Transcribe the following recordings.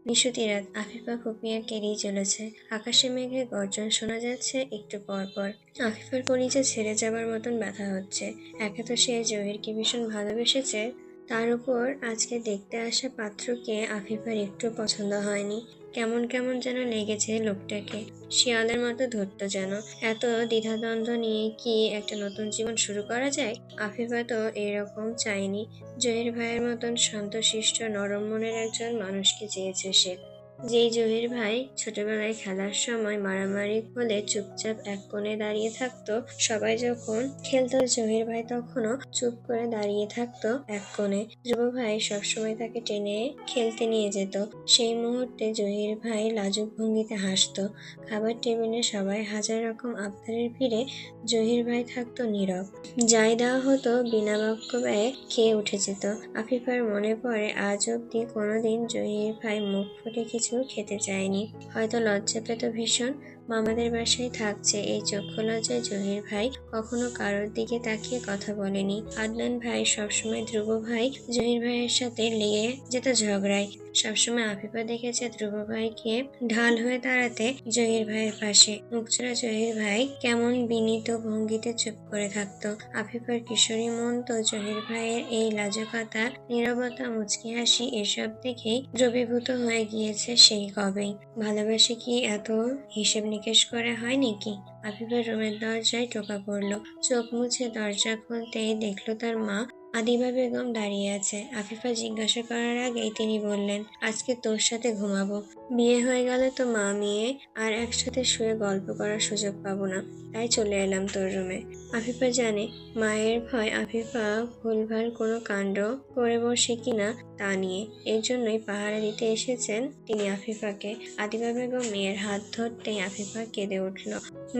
নিশুতি রাত, আফিফা ফুপিয়ে কেঁদেই চলেছে। আকাশে মেঘের গর্জন শোনা যাচ্ছে একটু পর পর। আফিফার কলিজা ছেড়ে যাবার মতন ব্যথা হচ্ছে। একে তো সে জহিরকে ভীষণ ভালোবেসেছে, তার উপর আজকে দেখতে আসা পাত্রকে আফিফার একটু পছন্দ হয়নি। কেমন কেমন যেন লেগেছে লোকটাকে, শিয়ালের মতো ধরতো যেন। এত দ্বিধাদ্বন্দ্ব নিয়ে কি একটা নতুন জীবন শুরু করা যায়? আফিফা তো এরকম চায়নি। জহির ভাইয়ের মতন শান্তশিষ্ট নরম মনের একজন মানুষকে চেয়েছে সে। যেই জহির ভাই ছোটবেলায় খেলার সময় মারামারি হলে চুপচাপ এক কোণে দাঁড়িয়ে থাকতো, সবাই যখন খেলতো জহির ভাই তখনও চুপ করে দাঁড়িয়ে থাকতো এক কোণে। ধ্রুব ভাই সবসময় তাকে টেনে খেলতে নিয়ে যেত। সেই মুহূর্তে জহির ভাই লাজুক ভঙ্গিতে হাসতো। খাবার টেবিলে সবাই হাজার রকম আবদারের ভিড়ে জহির ভাই থাকতো নীরব। যাই দেওয়া হতো বিনা বাক্য ব্যয়ে খেয়ে উঠে যেত। আফিফার মনে পড়ে আজ অব্দি কোনোদিন জহির ভাই মুখ ফুটে কিছু খেতে চায়নি। হয়তো লজ্জা পেত ভীষণ। মামাদের বাসায় থাকছে এই চক্ষু লজ্জায় জহির ভাই কখনো কারোর দিকে তাকিয়ে কথা বলেনি। আদনান ভাই সবসময় ধ্রুব ভাই জহির ভাইয়ের সাথে লেগে যেত ঝগড়ায়। সবসময় আফিফা দেখেছে ধ্রুব ভাইকে ঢাল হয়ে দাঁড়াতে জহির ভাইয়ের পাশে। মুখচোরা জহির ভাই কেমন বিনীত ভঙ্গিতে চুপ করে থাকতো। আফিফার কিশোরী মন তো জহির ভাইয়ের এই লাজুকতা, নীরবতা, মুচকি হাসি এসব দেখেই দ্রবীভূত হয়ে গিয়েছে সেই কবেই। ভালোবাসে কি এত হিসেব নিকেশ করে হয় নাকি? আফিফার রুমের দরজায় টোকা পড়লো। চোখ মুছে দরজা খুলতেই দেখলো তার মা আদিবা বেগম দাঁড়িয়ে আছে। আফিফা জিজ্ঞাসা করার আগেই তিনি বললেন, আজকে তোর সাথে ঘুমাবো। বিয়ে হয়ে গেলে তো মা মেয়ে আর একসাথে শুয়ে গল্প করার সুযোগ পাবো না, তাই চলে এলাম তোর রুমে। আফিফা জানে মায়ের ভয় আফিফা ভুলভাল কোনো কাণ্ড করে বসে কিনা তা নিয়ে, এর জন্যই পাহারা দিতে এসেছেন তিনি আফিফাকে। আদিবা বেগম মেয়ের হাত ধরতেই আফিফা কেঁদে উঠল।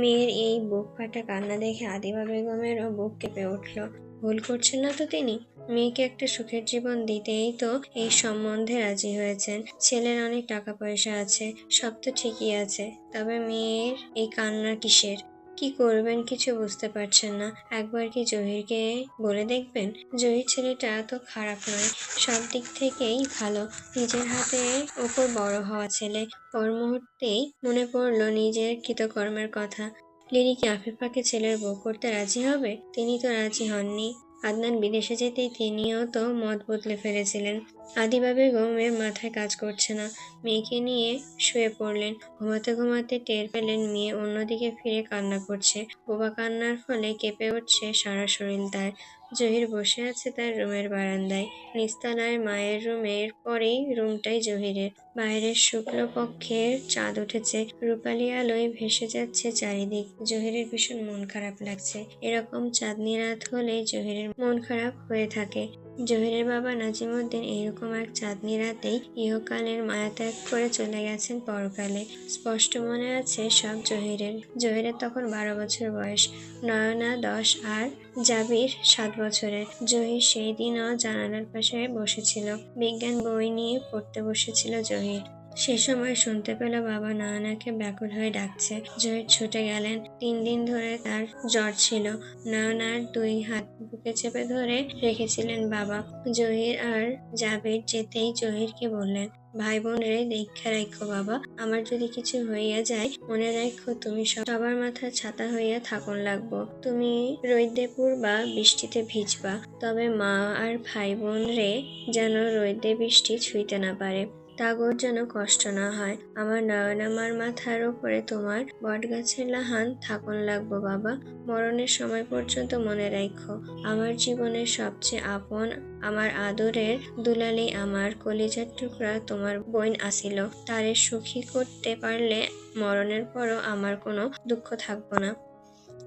মেয়ের এই বুক ফাটা কান্না দেখে আদিবা বেগমেরও বুক কেঁপে উঠল। ভুল করছেন না তো তিনি? মেয়েকে একটা সুখের জীবন দিতেই তো এই সম্বন্ধে রাজি হয়েছেন। ছেলের অনেক টাকা পয়সা আছে, সব তো ঠিকই আছে, তবে মেয়ের এই কান্না কিসের? কি করবেন কিছু বুঝতে পারছেন না। একবার কি জহিরকে বলে দেখবেন? জহির ছেলেটা তো খারাপ নয়, সব দিক থেকেই ভালো। নিজের হাতে ওপর বড় হওয়া ছেলে। পর মুহূর্তেই মনে পড়ল নিজের কৃতকর্মের কথা। লিলি কি আফিফাকে ছেলের বউ করতে রাজি হবে? তিনি তো রাজি হননি। আদনান বিদেশে যেতেই তিনিও তো মত বদলে ফেলেছিলেন। আদিবা বেগমের মাথায় কাজ করছে না। মেয়েকে নিয়ে শুয়ে পড়লেন। ঘুমাতে ঘুমাতে টের পেলেন মেয়ে অন্যদিকে ফিরে কান্না করছে। বোবা কান্নার ফলে কেঁপে উঠছে সারা শরীর তার। জহির বসে আছে তার রুমের বারান্দায়। নিচতলায় মায়ের রুমের পরেই রুমটাই জহিরের। বাইরের শুক্ল পক্ষের চাঁদ উঠেছে, রূপালি আলোয় ভেসে যাচ্ছে চারিদিক। জহিরের ভীষণ মন খারাপ লাগছে। এরকম চাঁদনি রাত হলে জহিরের মন খারাপ হয়ে থাকে। জহিরের বাবা নাজিমুদ্দিন এইরকম এক চাঁদনি রাতেই ইহকালের মায়া ত্যাগ করে চলে গেছেন পরকালে। স্পষ্ট মনে আছে সব জহিরের। জহিরের তখন 12 বছর বয়স, নয়না 10 আর জাবির 7 বছরের। জহির সেই দিনও জানালার পাশে বসেছিল। বিজ্ঞান বই নিয়ে পড়তে বসেছিল জহির। সে সময় শুনতে পেল বাবা নয়নাকে ব্যাকুল হয়ে ডাকছে। জহির ছুটে গেলেন। 3 দিন ধরে তার জ্বর ছিল। নয়নার 2 হাত বুকে চেপে ধরে রেখেছিলেন বাবা। জহির আর জাবির যেতেই জহিরকে বললেন, ভাই বোন রে দীক্ষা রাখো বাবা, আমার যদি কিছু হইয়া যায় মনে রাখো তুমি সবার মাথায় ছাতা হইয়া থাকুন লাগবো। তুমি রোদে পুড়বা বৃষ্টিতে ভিজবা, তবে মা আর ভাই বোন রে যেন রোদে বৃষ্টি ছুঁইতে না পারে, তাগোর যেন কষ্ট না হয়। আমার নয়নামার মাথার উপরে তোমার বটগাছের লাহান থাকুন লাগবো বাবা। মরণের সময় পর্যন্ত মনে রাখো আমার জীবনের সবচেয়ে আপন আমার আদরের দুলালি আমার কলিজার টুকরা তোমার বোন আসিল। তারে সুখী করতে পারলে মরণের পরও আমার কোনো দুঃখ থাকবো না।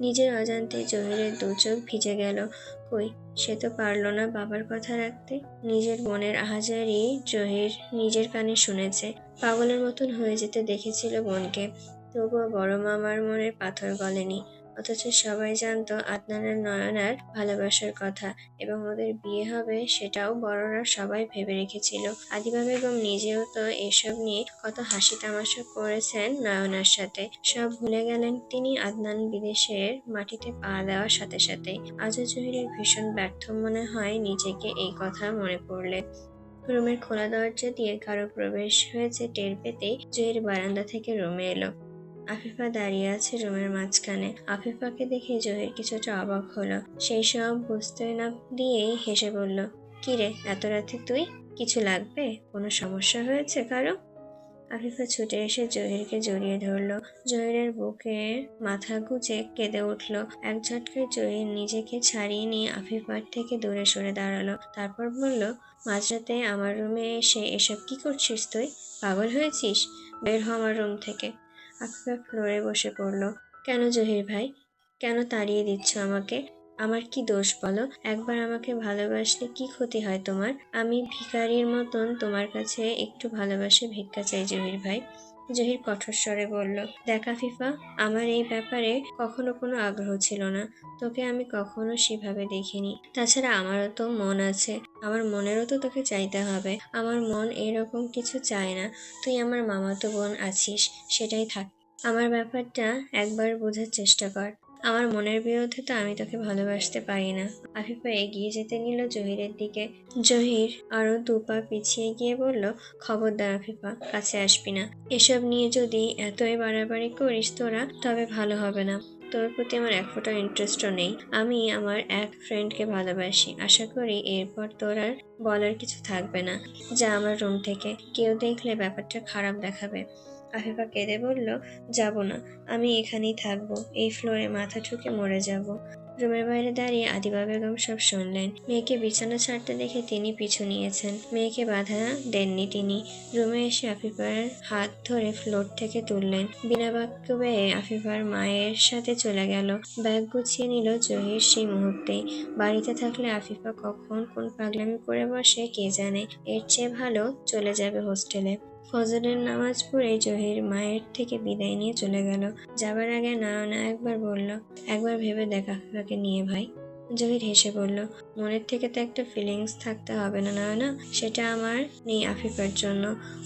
নিজের অজান্তে জহিরের 2 চোখ ভিজে গেল। কই, সে তো পারল না বাবার কথা রাখতে। নিজের বোনের আহাজারি জহির নিজের কানে শুনেছে। পাগলের মতন হয়ে যেতে দেখেছিল বোনকে, তবুও বড় মামার মনের পাথর গলেনি। অথচ সবাই জানতো আদনান আর নয়নার ভালোবাসার কথা, এবং ওদের বিয়ে হবে সেটাও বড়রা সবাই ভেবে রেখেছিল। আদিবা বেগম নিজেও তো এসব নিয়ে কত হাসি তামাশা করেছেন নয়নার সাথে। সব ভুলে গেলেন তিনি আদনান বিদেশের মাটিতে পা দেওয়ার সাথে সাথেই। আজও জহিরের ভীষণ ব্যর্থ মনে হয় নিজেকে এই কথা মনে পড়লে। রুমের খোলা দরজা দিয়ে কারো প্রবেশ হয়েছে টের পেতেই জহির বারান্দা থেকে রুমে এলো। আফিফা দাঁড়িয়ে আছে রুমের মাঝখানে। আফিফাকে দেখে জহির কিছুটা অবাক হলো। সেই সব বুঝতে না দিয়েই হেসে বলল, কিরে এত রাতে তুই? কিছু লাগবে? কোনো সমস্যা হয়েছে কারো? আফিফা ছুটে এসে জহিরকে জড়িয়ে ধরলো। জহিরের বুকে মাথা গুজে কেঁদে উঠল। এক ঝটকায় জহির নিজেকে ছাড়িয়ে নিয়ে আফিফার থেকে দূরে সরে দাঁড়ালো। তারপর বলল, মাঝরাতে আমার রুমে এসে এসব কি করছিস তুই? পাগল হয়েছিস? বের হ আমার রুম থেকে। আফিফা ফ্লোরে বসে পড়ল। কেন জহির ভাই? কেন তাড়িয়ে দিচ্ছ আমাকে? আমার কি দোষ বলো? একবার আমাকে ভালোবাসলে কি ক্ষতি হয় তোমার? আমি ভিখারির মতন তোমার কাছে একটু ভালোবাসে ভিক্ষা চাই জহির ভাই। জহির কঠোর স্বরে বলল, দেখ আফিফা, আমার এই ব্যাপারে কখনো কোনো আগ্রহ ছিল না। তোকে আমি কখনো সেভাবে দেখিনি। তাছাড়া আমারও তো মন আছে। আমার মনেরও তো তোকে চাইতে হবে। আমার মন এরকম কিছু চায় না। তুই আমার মামাতো বোন আছিস, সেটাই থাক। আমার ব্যাপারটা একবার বোঝার চেষ্টা কর। আমার মনের বিরুদ্ধে তো আমি তোকে ভালোবাসতে পারি না। আফিফা এগিয়ে যেতে নিল জহিরের দিকে। জহির আরো 2 পা পিছিয়ে গিয়ে বলল, খবরদার আফিফা, কাছে আসবি না। এসব নিয়ে যদি এতই বাড়াবাড়ি করিস তোরা, তবে ভালো হবে না। তোর প্রতি আমার এক ফোঁটা ইন্টারেস্টও নেই। আমি আমার এক ফ্রেন্ডকে ভালোবাসি। আশা করি এরপর তোর আর বলার কিছু থাকবে না। যা আমার রুম থেকে। কেউ দেখলে ব্যাপারটা খারাপ দেখাবে। আফিফা কেঁদে বলল, যাব না। আমি এখানেই থাকবো। এই ফ্লোরে মাথা ঠুকে মরে যাব। রুমের বাইরে দাঁড়িয়ে আদিবা বেগম সব শুনলেন। মেয়েকে বিছানা ছাড়তে দেখে তিনি পিছু নিয়েছেন। মেয়েকে বাধা দেননি তিনি। রুমে এসে আফিফার হাত ধরে ফ্লোর থেকে তুললেন। বিনা বাক্য ব্যয়ে আফিফার মায়ের সাথে চলে গেল। ব্যাগ গুছিয়ে নিল জহির সেই মুহূর্তেই। বাড়িতে থাকলে আফিফা কখন কোন পাগলামি করে বসে কে জানে। এর চেয়ে ভালো চলে যাবে হোস্টেলে। ফজরের নামাজ পড়ে জহির মায়ের থেকে বিদায় নিয়ে চলে গেল। যাবার আগে নয়না একবার বলল, একবার ভেবে দেখ আফিফাকে নিয়ে ভাই। জহির হেসে বলল, মনের থেকে তো একটা ফিলিংস থাকতে হবে না নয়না? সেটা আমার নেই আফিফার জন্য।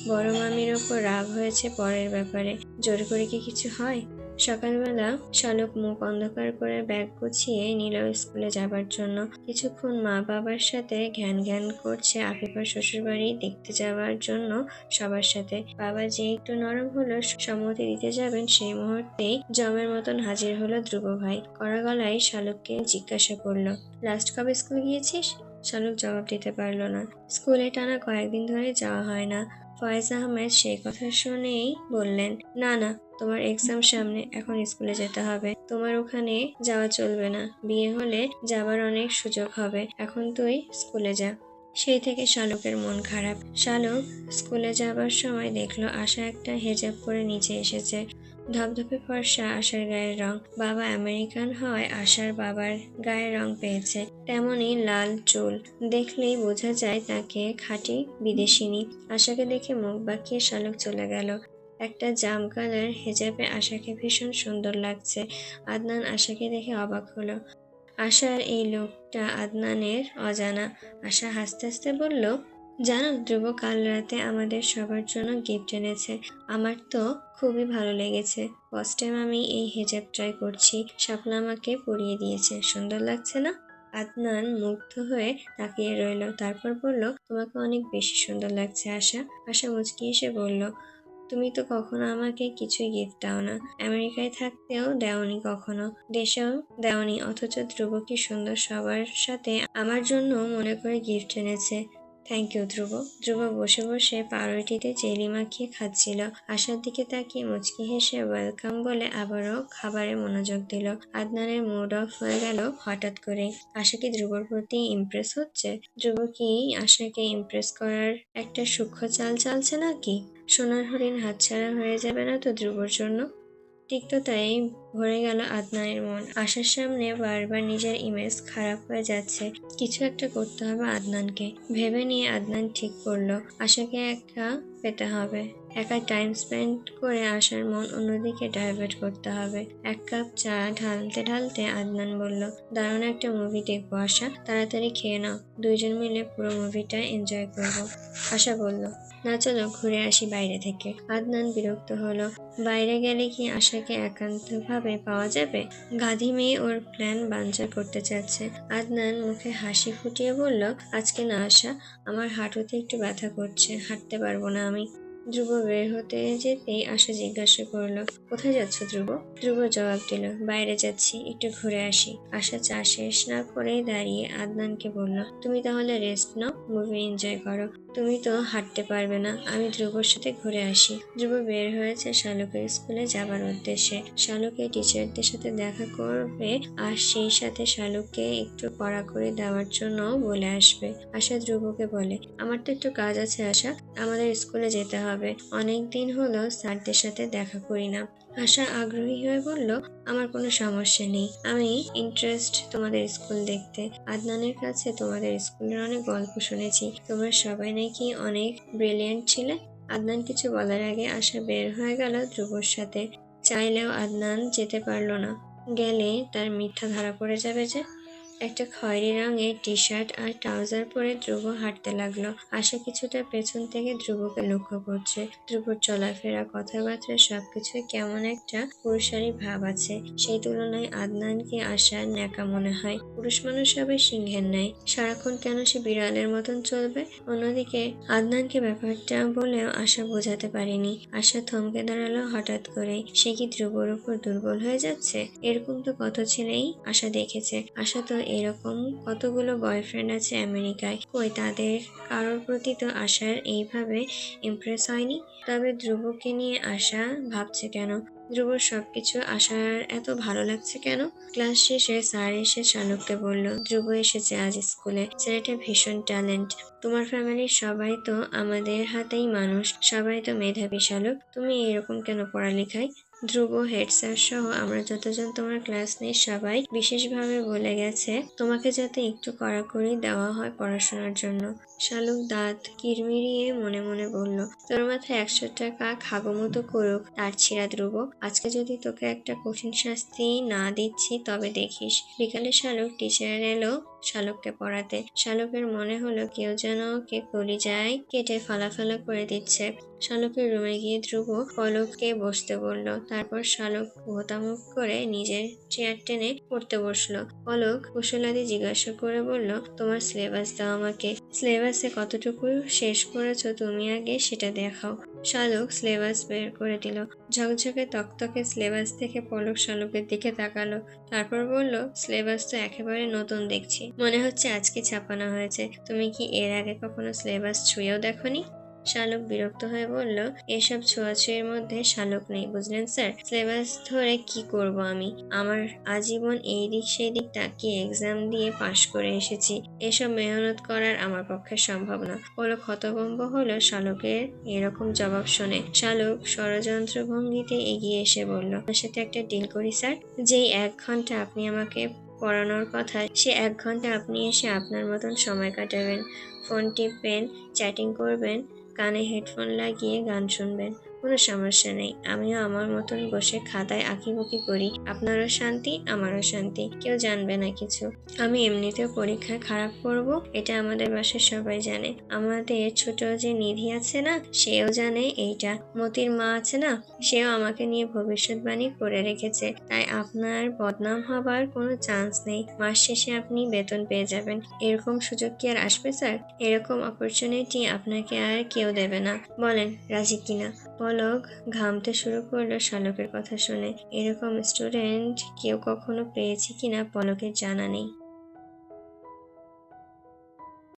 বড় মামির ওপর রাগ হয়েছে পরের ব্যাপারে। জোর করে কি কিছু হয়? সকালবেলা শালুক মুখ অন্ধকার করে ব্যাগ গুছিয়ে নিল স্কুলে যাবার জন্য। কিছুক্ষণ মা বাবার সাথে ঘ্যান ঘ্যান করছে আফিফার শ্বশুরবাড়ি দেখতে যাওয়ার জন্য সবার সাথে। বাবা যে একটু নরম হলো সম্মতি দিতে যাবেন, সেই মুহূর্তেই জমের মতন হাজির হলো ধ্রুব ভাই। কড়া গলায় শালুককে জিজ্ঞাসা করলো, লাস্ট কবে স্কুল গিয়েছিস? শালুক জবাব দিতে পারল না। স্কুলে টানা কয়েকদিন ধরে যাওয়া হয় না। ফয়েজ আহমেদ সেই কথা শুনেই বললেন, না না, তোমার এক্সাম সামনে, এখন স্কুলে যেতে হবে। তোমার ওখানে যাওয়া চলবে না। বিয়ে হলে যাবার অনেক সুযোগ হবে। এখন তুই স্কুলে যা। সেই থেকে শালুকের মন খারাপ। শালুক স্কুলে যাবার সময় দেখলো আশা একটা হেজাব পরে নিচে এসেছে। ধপধপে ফর্সা আশার গায়ের রং। বাবা আমেরিকান হওয়ায় আশার বাবার গায়ের রং পেয়েছে তেমনি লাল চুল। দেখলেই বোঝা যায় তাকে খাঁটি বিদেশিনী। আশাকে দেখে মুখ বাঁকিয়ে শালুক চলে গেল। একটা জাম কালার হেজাবে আশাকে ভীষণ সুন্দর লাগছে। আদনান আশাকে দেখে অবাক হলো। আশার এই লোকটা আদনানের অজানা। আশা হাসতে হাসতে বলল, জানো ধ্রুব কাল রাতে আমাদের সবার জন্য গিফট এনেছে। আমার তো খুবই ভালো লেগেছে। ফার্স্ট টাইম আমি এই হেজাব ট্রাই করছি। শাপলা আমাকে পরিয়ে দিয়েছে। সুন্দর লাগছে না? আদনান মুগ্ধ হয়ে তাকিয়ে রইল। তারপর বলল, তোমাকে অনেক বেশি সুন্দর লাগছে আশা। আশা মুচকি এসে বলল, তুমি তো কখনো আমাকে কিছুই গিফট দাও না। আমেরিকায় থাকতেও দেওনি কখনো, দেশেও দেওনি, অথচ ধ্রুব কি সুন্দর সবার সাথে আমার জন্য মনে করে গিফট এনেছে। থ্যাংক ইউ ধ্রুব। ধ্রুব বসে বসে পাউরুটিতে জেলি মাখিয়ে খাচ্ছিল। আশার দিকে তাকিয়ে মুচকি হেসে ওয়েলকাম বলে আবারও খাবারে মনোযোগ দিল। আদনানের মুড অফ হয়ে গেল হঠাৎ করে। আশা কি ধ্রুবর প্রতি ইমপ্রেস হচ্ছে? ধ্রুব কি আশাকে ইমপ্রেস করার একটা সূক্ষ্ম চাল চালছে নাকি? সোনার হরিণ হাতছাড়া হয়ে যাবে না তো ধ্রুবর জন্য? তিক্ততায় ভরে গেল আদনানের মন। আশার সামনে বারবার নিজের ইমেজ খারাপ হয়ে যাচ্ছে। কিছু একটা করতে হবে আদনানকে। ভেবে নিয়ে আদনান ঠিক করলো, আশাকে একা পেতে হবে। একা টাইম স্পেন্ড করে আশার মন অন্যদিকে ডাইভার্ট করতে হবে। 1 কাপ চা ঢালতে ঢালতে আদনান বলল, দারুণ একটা মুভি দেখবো আশা, তাড়াতাড়ি খেয়ে নাও। দুইজন মিলে পুরো মুভিটা এনজয় করবো। আশা বলল, না চলো ঘুরে আসি বাইরে থেকে। আদনান বিরক্ত হলো। বাইরে গেলে কি আশাকে একান্তভাবে এভাবে পাওয়া যাবে? গাধি মেয়ে ওর প্ল্যান বানচাল করতে চাচ্ছে। আদনান মুখে হাসি ফুটিয়ে বলল, আজকে না আশা, আমার হাঁটুতে একটু ব্যথা করছে, হাঁটতে পারবো না আমি। ধ্রুব বের হতে যেতেই আশা জিজ্ঞাসা করলো, কোথায় যাচ্ছ ধ্রুব? ধ্রুব জবাব দিল, বাইরে যাচ্ছি, একটু ঘুরে আসি। আশা চা শেষ না করেই দাঁড়িয়ে আদনানকে বলল, তুমি তাহলে রেস্ট নাও, মুভি এনজয় করো। তুমি তো হাঁটতে পারবে না, আমি ধ্রুবর সাথে ঘুরে আসি। ধ্রুব বের হয়েছে শালুকের স্কুলে যাবার উদ্দেশ্যে। শালুকে টিচারদের সাথে দেখা করবে আর সেই সাথে শালুককে একটু পড়া করে দেওয়ার জন্য বলে আসবে। আশা ধ্রুবকে বলে, আমার তো একটু কাজ আছে আশা, আমাদের স্কুলে যেতে হবে, অনেক দিন হলো স্যারদের সাথে দেখা করি না। আশা আগ্রহী হয়ে বলল, আমার কোনো সমস্যা নেই, আমি ইন্টারেস্ট তোমাদের স্কুল দেখতে। আদনানের কাছে তোমাদের স্কুলের অনেক গল্প শুনেছি, তোমরা সবাই নাকি অনেক ব্রিলিয়েন্ট ছিলে। আদনান কিছু বলার আগে আশা বের হয়ে গেল ধ্রুবর সাথে। চাইলেও আদনান যেতে পারলো না, গেলে তার মিথ্যা ধরা পড়ে যাবে যে। একটা খয়েরি রঙের টি শার্ট আর ট্রাউজার পরে ধ্রুব হাঁটতে লাগলো। আশা কিছুটা পেছন থেকে ধ্রুবকে লক্ষ্য করছে। ধ্রুবর চলাফেরা, কথাবার্তা সবকিছুই কেমন একটা পুরুষালী ভাব আছে। সেই তুলনায় আদনানকে আশার ন্যাকা মনে হয়। পুরুষ মানুষ হবে সিংহের ন্যায়, সারাক্ষণ কেন সে বিড়ালের মতন চলবে? অন্যদিকে আদনানকে ব্যাপারটা বলেও আশা বোঝাতে পারেনি। আশা থমকে দাঁড়ালো হঠাৎ করে। সে কি ধ্রুবর উপর দুর্বল হয়ে যাচ্ছে? এরকম তো কত ছেলেই আশা দেখেছে। আশা তো এরকম কতগুলো বয়ফ্রেন্ড আছে আমেরিকায়, কই তাদের কারোর প্রতি তো আশার এইভাবে ইমপ্রেস হয়নি। তবে ধ্রুবকে নিয়ে আশা ভাবছে কেন? ধ্রুবর সবকিছু আশার এত ভালো লাগছে কেন? ক্লাস শেষে স্যার এসে শালুককে বলল, ধ্রুব এসেছে আজ স্কুলে, ছেলেটা ভীষণ ট্যালেন্ট। তোমার ফ্যামিলির সবাই তো আমাদের হাতেই মানুষ, সবাই তো মেধাবী শালুক, তুমি এরকম কেন পড়ালেখায়? ধ্রুব, হেড স্যার সহ আমরা যতজন তোমার ক্লাস নিয়ে সবাই বিশেষভাবে বলে গেছে তোমাকে যাতে একটু কড়াকড়ি দেওয়া হয় পড়াশোনার জন্য। শালুক দাঁত কিরমিরিয়ে মনে মনে বলল, তোর মাথায় 100 টাকা খাবো মতো করুক তার ছিঁড়া ধ্রুব, আজকে যদি তোকে একটা কঠিন শাস্তি না দিচ্ছি তবে দেখিস। বিকালে শালুক টিচার এলো শালুককে পড়াতে। শালুকের মনে হলো কেউ যেন ওকে কলিজায় কেটে ফালা করে দিচ্ছে। শালুকের রুমে গিয়ে ধ্রুব পলককে বসতে বলল। তারপর শালুক ভোতামুখ করে নিজের চেয়ার টেনে পড়তে বসলো। পলক কুশলাদি জিজ্ঞাসা করে বলল, তোমার সিলেবাস দাও আমাকে, সিলেবাসে কতটুকু শেষ করেছো তুমি আগে সেটা দেখাও। শালুক সিলেবাস বের করে দিল। ঝকঝকে তকতকে সিলেবাস থেকে পলক শালুকের দিকে তাকালো। তারপর বলল, সিলেবাস তো একেবারে নতুন দেখছি, মনে হচ্ছে আজকে ছাপানো হয়েছে। তুমি কি এর আগে কখনো সিলেবাস ছুঁয়েও দেখোনি? শালুক বিরক্ত হয়ে বলল, এসব ছোঁয়াছুঁয়ির মধ্যে শালুক নেই, বুঝলেন স্যার। সিলেবাস ধরে কি করব আমি? আমার আজীবন এই দিক সেই দিক তাকিয়ে এক্সাম দিয়ে পাশ করে এসেছি, এসব মেহনত করার আমার পক্ষে সম্ভব না। পলক হতভম্ব হলো শালুকের এরকম জবাব শুনে। শালুক ষড়যন্ত্র ভঙ্গিতে এগিয়ে এসে বলল, আপনার সাথে একটা ডিল করি স্যার, যেই 1 ঘন্টা আপনি আমাকে পড়ানোর কথা, সে 1 ঘন্টা আপনি এসে আপনার মতন সময় কাটাবেন, ফোন টিপবেন, চ্যাটিং করবেন, কানে হেডফোন লাগিয়ে গান শুনবেন, কোনো সমস্যা নেই। আমিও আমার মতন বসে খাতায় আঁকিবুকি করি, আপনারও শান্তি আমারও শান্তি, কেউ জানবে না কিছু। আমি এমনিতেও পরীক্ষায় খারাপ করব, এটা আমাদের বাসায় সবাই জানে। আমাদের ছোট যে নিধি আছে না, সেও জানে এইটা। মতির মা আছে না, সেও আমাকে নিয়ে ভবিষ্যৎবাণী করে রেখেছে। তাই আপনার বদনাম হবার কোনো চান্স নেই, মাস শেষে আপনি বেতন পেয়ে যাবেন। এরকম সুযোগ কি আর আসবে স্যার? এরকম অপরচুনিটি আপনাকে আর কেউ দেবে না, বলেন রাজি কিনা? পলক ঘামতে শুরু করলো শালুকের কথা শুনে। এরকম স্টুডেন্ট কেউ কখনো পেয়েছে কিনা পলকের জানা নেই।